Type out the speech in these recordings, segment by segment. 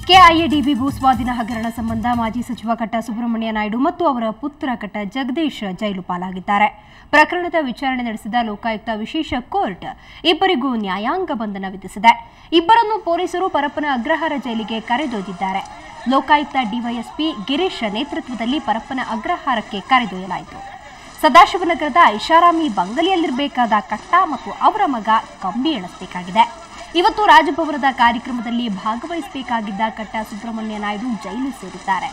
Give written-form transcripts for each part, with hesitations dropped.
KIADB ಭೂಸ್ವಾಧೀನ ಹಗರಣ ಸಂಬಂಧ ಮಾಜಿ ಸಚಿವ ಕಟ್ಟಾ ಸುಬ್ರಹ್ಮಣ್ಯ ನಾಯ್ಡು ಮತ್ತು ಅವರ ಪುತ್ರ ಕಟ್ಟಾ ಜಗದೀಶ್ ಜೈಲು ಪಾಲಾಗಿದ್ದಾರೆ. ಪ್ರಕರಣದ ವಿಚಾರಣೆ ನಡೆಸಿದ ಲೋಕಾಯುಕ್ತ ವಿಶೇಷ ಕೋರ್ಟ್ ಇಬ್ಬರಿಗೂ ನ್ಯಾಯಾಂಗ ಬಂಧನ ವಿಧಿಸಿದೆ. ಇಬ್ಬರನ್ನು ಪೊಲೀಸರು ಪರಪ್ಪನ ಅಗ್ರಹಾರ ಜೈಲಿಗೆ ಕರೆದೊಯ್ದಿದ್ದಾರೆ. ಲೋಕಾಯುಕ್ತ ಡಿವೈಎಸ್ಪಿ ಗಿರೀಶ್ ನೇತೃತ್ವದಲ್ಲಿ ಪರಪ್ಪನ ಅಗ್ರಹಾರಕ್ಕೆ ಕರೆದೊಯ್ಯಲಾಯಿತು. ಸದಾಶಿವನಗರದ ಐಷಾರಾಮಿ ಬಂಗಲೆಯಲ್ಲಿರಬೇಕಾದ ಕಟ್ಟಾ ಮತ್ತು ಅವರ ಮಗ ಕಂಬಿ ಎಣಿಸಬೇಕಾಗಿದೆ. ಇವತ್ತು ರಾಜಭವನದ ಕಾರ್ಯಕ್ರಮದಲ್ಲಿ ಭಾಗವಹಿಸಬೇಕಾಗಿದ್ದ ಕಟ್ಟಾ ಸುಬ್ರಹ್ಮಣ್ಯ ನಾಯ್ಡು ಜೈಲು ಸೇರಿದ್ದಾರೆ.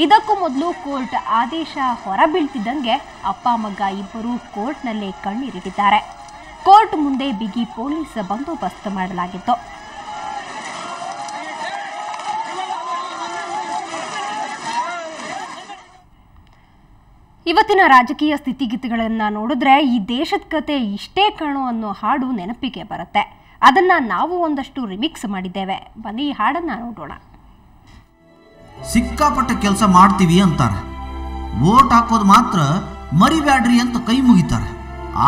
ಇದಕ್ಕೂ ಮೊದಲು ಕೋರ್ಟ್ ಆದೇಶ ಹೊರಬೀಳ್ತಿದ್ದಂಗೆ ಅಪ್ಪ ಮಗ ಇಬ್ಬರು ಕೋರ್ಟ್ನಲ್ಲೇ ಕಣ್ಣೀರಿಟ್ಟಿದ್ದಾರೆ. ಕೋರ್ಟ್ ಮುಂದೆ ಬಿಗಿ ಪೊಲೀಸ್ ಬಂದೋಬಸ್ತ್ ಮಾಡಲಾಗಿತ್ತು. ಇವತ್ತಿನ ರಾಜಕೀಯ ಸ್ಥಿತಿಗತಿಗಳನ್ನು ನೋಡಿದ್ರೆ ಈ ದೇಶದ ಕತೆ ಇಷ್ಟೇ ಕಾಣೋ ಅನ್ನೋ ಹಾಡು ನೆನಪಿಗೆ ಬರುತ್ತೆ. ಅದನ್ನ ನಾವು ಒಂದಷ್ಟು ರಿಮಿಕ್ಸ್ ಮಾಡಿದ್ದೇವೆ. ಬನ್ನಿ ಈ ಹಾಡನ್ನ ನೋಡೋಣ. ಸಿಕ್ಕಾಪಟ್ಟೆ ಕೆಲಸ ಮಾಡ್ತೀವಿ ಅಂತಾರೆ, ವೋಟ್ ಹಾಕೋದು ಮಾತ್ರ ಮರಿಬ್ಯಾಡ್ರಿ ಅಂತ ಕೈ ಮುಗಿತಾರೆ.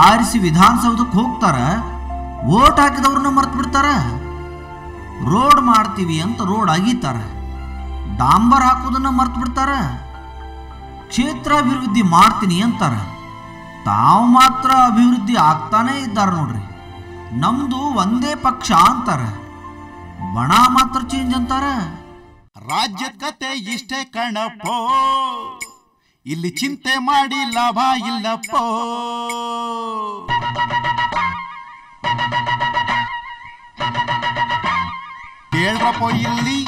ಆರಿಸಿ ವಿಧಾನಸೌಧಕ್ಕೆ ಹೋಗ್ತಾರೆ, ವೋಟ್ ಹಾಕಿದವ್ರನ್ನ ಮರ್ತು ಬಿಡ್ತಾರೆ. ರೋಡ್ ಮಾಡ್ತೀವಿ ಅಂತ ರೋಡ್ ಅಗೀತಾರೆ, ಡಾಂಬರ್ ಹಾಕೋದನ್ನ ಮರ್ತು ಬಿಡ್ತಾರೆ. ಕ್ಷೇತ್ರಾಭಿವೃದ್ಧಿ ಮಾಡ್ತೀನಿ ಅಂತಾರೆ, ತಾವು ಮಾತ್ರ ಅಭಿವೃದ್ಧಿ ಆಗ್ತಾನೇ ಇದ್ದಾರೆ ನೋಡ್ರಿ. ನಮ್ದು ಒಂದೇ ಪಕ್ಷ ಅಂತಾರೆ, ಬಣ ಮಾತ್ರ ಚೇಂಜ್ ಅಂತಾರೆ. ರಾಜ್ಯದ ಕತೆ ಇಷ್ಟೇ ಕಣಪ್ಪೋ, ಇಲ್ಲಿ ಚಿಂತೆ ಮಾಡಿ ಲಾಭ ಇಲ್ಲಪ್ಪೋ. ಕೇಳ್ರಪ್ಪೋ ಇಲ್ಲಿ,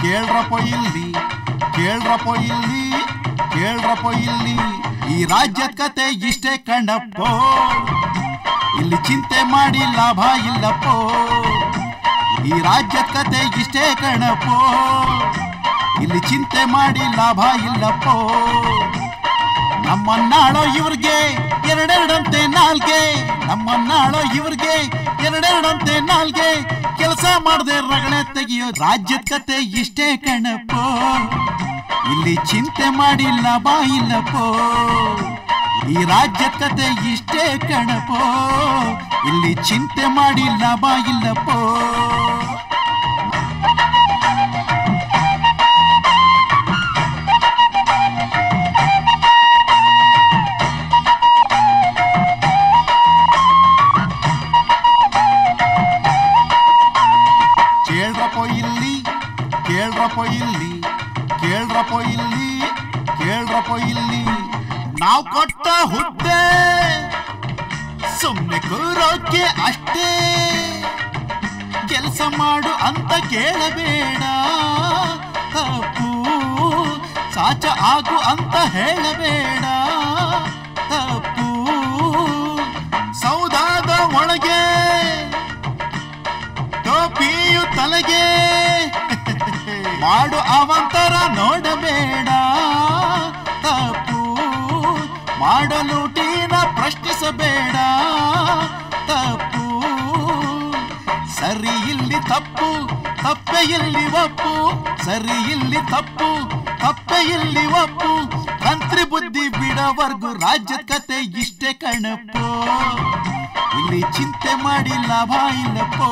ಕೇಳ್ರಪ್ಪೋ ಇಲ್ಲಿ, ಕೇಳ್ರಪ್ಪೋ ಇಲ್ಲಿ, ಕೇಳ್ರಪ್ಪೋ ಇಲ್ಲಿ. ಈ ರಾಜ್ಯದ ಕತೆ ಇಷ್ಟೇ ಕಣಪ್ಪೋ, ಇಲ್ಲಿ ಚಿಂತೆ ಮಾಡಿ ಲಾಭ ಇಲ್ಲಪ್ಪೋ. ಈ ರಾಜ್ಯದ ಕತೆ ಇಷ್ಟೇ ಕಣಪ್ಪೋ, ಇಲ್ಲಿ ಚಿಂತೆ ಮಾಡಿ ಲಾಭ ಇಲ್ಲಪ್ಪೋ. ನಮ್ಮನ್ನಾಳೋ ಇವ್ರಿಗೆ ಎರಡೆರಡಂತೆ ನಾಲ್ಗೆ, ನಮ್ಮನ್ನಾಳೋ ಇವ್ರಿಗೆ ಎರಡೆರಡಂತೆ ನಾಲ್ಗೆ. ಕೆಲಸ ಮಾಡದೆ ರಗಳೆ ತೆಗಿಯೋ ರಾಜ್ಯದ ಕತೆ ಇಷ್ಟೇ ಕಣಪ್ಪೋ, ಇಲ್ಲಿ ಚಿಂತೆ ಮಾಡಿ ಲಾಭ ಇಲ್ಲಪ್ಪೋ. ಈ ರಾಜ್ಯದ ಕತೆ ಇಷ್ಟೇ ಕಣಪ್ಪೋ, ಇಲ್ಲಿ ಚಿಂತೆ ಮಾಡಿ ಲಾಭ ಇಲ್ಲಪ್ಪೋ. ಕೇಳ್ರಪ್ಪೋ ಇಲ್ಲಿ, ಕೇಳ್ರಪ್ಪೋ ಇಲ್ಲಿ, ಕೇಳ್ರಪ್ಪೋ ಇಲ್ಲಿ, ಕೇಳ್ರಪ್ಪೋ ಇಲ್ಲಿ. ನಾವು ಕೊಟ್ಟ ಹುದ್ದೆ ಸುಮ್ಮನೆ ಕೂರೋಕೆ ಅಷ್ಟೇ, ಕೆಲಸ ಮಾಡು ಅಂತ ಕೇಳಬೇಡ. ತಪ್ಪು ಸಾಚ ಆಗು ಅಂತ ಹೇಳಬೇಡ. ತಪ್ಪು ಸೌದಾದ ಒಳಗೆ ಟೋಪಿಯು ತಲೆಗೆ ಮಾಡು ಅವಂತರ ನೋಡಬೇಡ. ತಪ್ಪು ಮಾಡಲು ಟೀನ ಪ್ರಶ್ನಿಸಬೇಡ. ತಪ್ಪು ಸರಿ ಇಲ್ಲಿ ತಪ್ಪು, ತಪ್ಪೆ ಇಲ್ಲಿ ಒಪ್ಪು. ಸರಿ ಇಲ್ಲಿ ತಪ್ಪು, ತಪ್ಪೆ ಇಲ್ಲಿ ಒಪ್ಪು. ತಂತ್ರಿ ಬುದ್ಧಿ ಬಿಡವರ್ಗು ರಾಜ್ಯದ ಕತೆ ಇಷ್ಟೇ ಕಣಪ್ಪೋ, ಇಲ್ಲಿ ಚಿಂತೆ ಮಾಡಿ ಲಾಭ ಇಲ್ಲಪ್ಪೋ.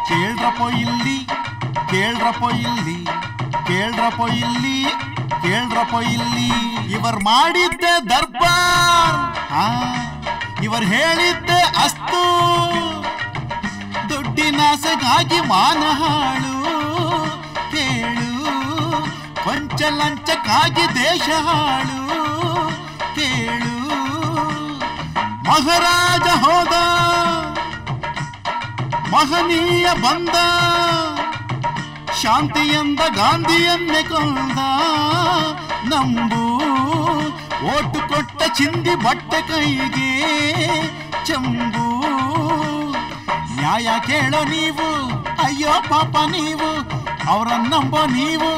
ಕೇಳ್ರಪ್ಪೋ ಇಲ್ಲಿ, ಕೇಳ್ರಪ್ಪೋ ಇಲ್ಲಿ, ಕೇಳ್ರಪ್ಪೋ ಇಲ್ಲಿ, ಕೇಳ್ರಪ್ಪೋ ಇಲ್ಲಿ. ಇವರು ಮಾಡಿದ್ದೆ ದರ್ಬಾರ್, ಇವರು ಹೇಳಿದ್ದೆ ಅಸ್ತು. ದುಡ್ಡಿನಾಸೆಗಾಗಿ ಮಾನ ಹಾಳು, ಕೇಳು. ಪಂಚಲಂಚಕ್ಕಾಗಿ ದೇಶ ಹಾಳು, ಕೇಳು. ಮಹಾರಾಜ ಹೋದ, ಮಹನೀಯ ಬಂದ, ಶಾಂತಿಯಂದ ಗಾಂಧಿಯನ್ನೇ ಕೊಂದ. ನಂಬು ಓಟು ಕೊಟ್ಟ ಚಿಂದಿ ಬಟ್ಟೆ ಕೈಗೆ ಚಂಬು. ನ್ಯಾಯ ಕೇಳೋ ನೀವು, ಅಯ್ಯೋ ಪಾಪ ನೀವು. ಅವರನ್ನಂಬೋ ನೀವು,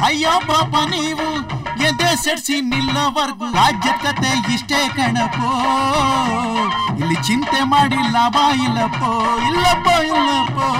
ಅಯ್ಯೋ ಪಾಪ ನೀವು. ಎದೆ ಸೆಡ್ಸಿ ನಿಲ್ಲವರ್ಗು ರಾಜ್ಯದ ಕತೆ ಇಷ್ಟೇ ಕಣಪ್ಪೋ, ಇಲ್ಲಿ ಚಿಂತೆ ಮಾಡಿ ಲಾಭ ಇಲ್ಲಪ್ಪೋ. ಇಲ್ಲಪ್ಪೋ ಇಲ್ಲಪ್ಪೋ.